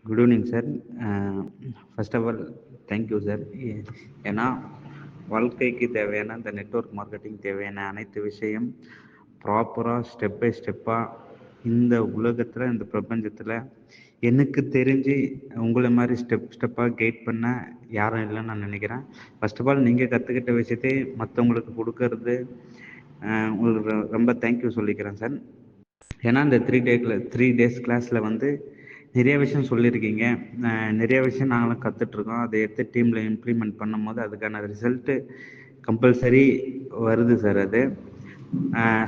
Good evening sir. First of all thank you sir. ஏன்னா வாழ்க்கைக்கு தேவையான இந்த நெட்வொர்க் மார்க்கெட்டிங் தேவையான அனைத்து விஷயம் ப்ராப்பராக ஸ்டெப் பை ஸ்டெப்பாக இந்த உலகத்தில் இந்த பிரபஞ்சத்தில் எனக்கு தெரிஞ்சு உங்களை மாதிரி ஸ்டெப்பாக கைட் பண்ண யாரும் இல்லைன்னு நான் நினைக்கிறேன். ஃபர்ஸ்ட் ஆஃப் ஆல் நீங்கள் கற்றுக்கிட்ட விஷயத்தை மற்றவங்களுக்கு கொடுக்கறது உங்களுக்கு ரொம்ப தேங்க்யூ சொல்லிக்கிறேன் சார். ஏன்னா இந்த 3 days கிளாஸில் வந்து நிறைய விஷயம் சொல்லியிருக்கீங்க. நிறைய விஷயம் நாங்களும் கற்றுட்ருக்கோம். அதை எடுத்து டீமில் இம்ப்ளிமெண்ட் பண்ணும்போது அதுக்கான ரிசல்ட்டு கம்பல்சரி வருது சார். அது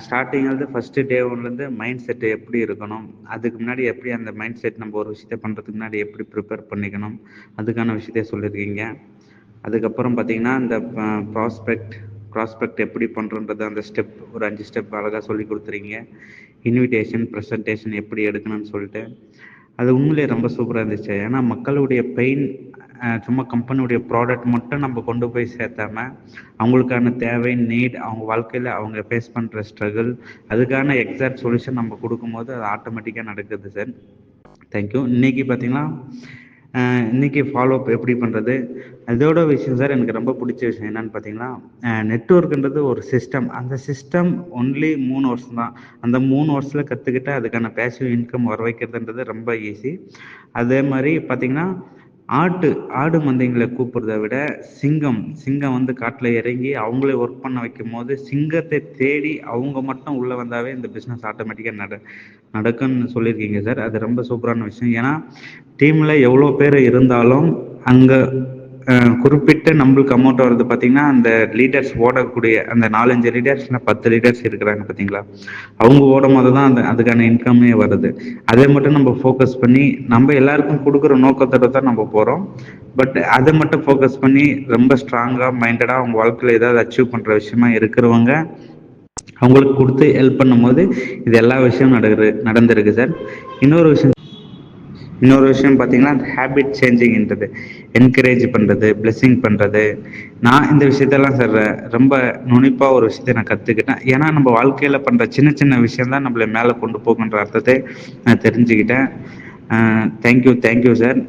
ஸ்டார்டிங்லேருந்து ஃபஸ்ட்டு டே ஒன்லேருந்து மைண்ட் செட்டு எப்படி இருக்கணும், அதுக்கு முன்னாடி எப்படி அந்த மைண்ட் செட் நம்ம ஒரு விஷயத்தை பண்ணுறதுக்கு முன்னாடி எப்படி ப்ரிப்பேர் பண்ணிக்கணும், அதுக்கான விஷயத்த சொல்லியிருக்கீங்க. அதுக்கப்புறம் பார்த்தீங்கன்னா இந்த ப்ராஸ்பெக்ட் எப்படி பண்ணுறன்றது அந்த ஸ்டெப் ஒரு 5 ஸ்டெப் அழகாக சொல்லி கொடுத்துருக்கீங்க. இன்விடேஷன் ப்ரெசன்டேஷன் எப்படி எடுக்கணும்னு சொல்லிட்டு அது உண்மையிலே ரொம்ப சூப்பராக இருந்துச்சு. ஏன்னா மக்களுடைய பெயின் சும்மா கம்பெனியுடைய ப்ராடக்ட் மட்டும் நம்ம கொண்டு போய் சேர்த்தாம அவங்களுக்கான தேவை நீட் அவங்க வாழ்க்கையில் அவங்க ஃபேஸ் பண்ணுற ஸ்ட்ரகிள் அதுக்கான எக்ஸாக்ட் சொல்யூஷன் நம்ம கொடுக்கும்போது அது ஆட்டோமேட்டிக்காக நடக்குது சார். தேங்க்யூ. இன்றைக்கி பார்த்தீங்கன்னா இன்றைக்கி ஃபாலோஅப் எப்படி பண்ணுறது அதோட விஷயம் சார். எனக்கு ரொம்ப பிடிச்ச விஷயம் என்னென்னு பார்த்தீங்கன்னா நெட்வொர்க்குன்றது ஒரு சிஸ்டம். அந்த சிஸ்டம் ஒன்லி 3 வருஷம் தான். அந்த 3 வருஷத்தில் கற்றுக்கிட்டு அதுக்கான பேசிவ் இன்கம் வர வைக்கிறதுன்றது ரொம்ப ஈஸி. அதே மாதிரி பார்த்தீங்கன்னா ஆடு மந்தைங்களை கூப்பிட்றத விட சிங்கம் வந்து காட்டில் இறங்கி அவங்களே ஒர்க் பண்ண வைக்கும் போது சிங்கத்தை தேடி அவங்க மட்டும் உள்ளே வந்தாவே இந்த பிஸ்னஸ் ஆட்டோமேட்டிக்காக நடக்கும்னு சொல்லியிருக்கீங்க சார். அது ரொம்ப சூப்பரான விஷயம். ஏன்னா டீமில் எவ்வளோ பேர் இருந்தாலும் அங்கே குறிப்பிட்ட நம்மளுக்கு அமௌண்ட் வருது பார்த்தீங்கன்னா அந்த லீடர்ஸ் ஓடக்கூடிய அந்த 4-5 லீடர்ஸ் இல்லை 10 லீடர்ஸ் இருக்கிறாங்க பார்த்தீங்களா, அவங்க ஓடும் போது தான் அதுக்கான இன்கம்மே வருது. அதை மட்டும் நம்ம ஃபோக்கஸ் பண்ணி நம்ம எல்லாருக்கும் கொடுக்குற நோக்கத்தோட தான் நம்ம போகிறோம். பட் அதை மட்டும் ஃபோக்கஸ் பண்ணி ரொம்ப ஸ்ட்ராங்காக மைண்டடாக அவங்க வாழ்க்கையில் ஏதாவது அச்சீவ் பண்ணுற விஷயமா இருக்கிறவங்க அவங்களுக்கு கொடுத்து ஹெல்ப் பண்ணும்போது இது எல்லா விஷயமும் நடந்திருக்கு சார். இன்னொரு விஷயம் பார்த்தீங்கன்னா அந்த ஹேபிட் சேஞ்சிங்ன்றது என்கரேஜ் பண்ணுறது பிளெஸ்ஸிங் பண்ணுறது. நான் இந்த விஷயத்தெல்லாம் சார் ரொம்ப நுனிப்பாக ஒரு விஷயத்தை நான் கற்றுக்கிட்டேன். ஏன்னா நம்ம வாழ்க்கையில் பண்ணுற சின்ன சின்ன விஷயம்தான் நம்மளை மேலே கொண்டு போகுன்ற அர்த்தத்தை நான் தெரிஞ்சுக்கிட்டேன். Thank you sir.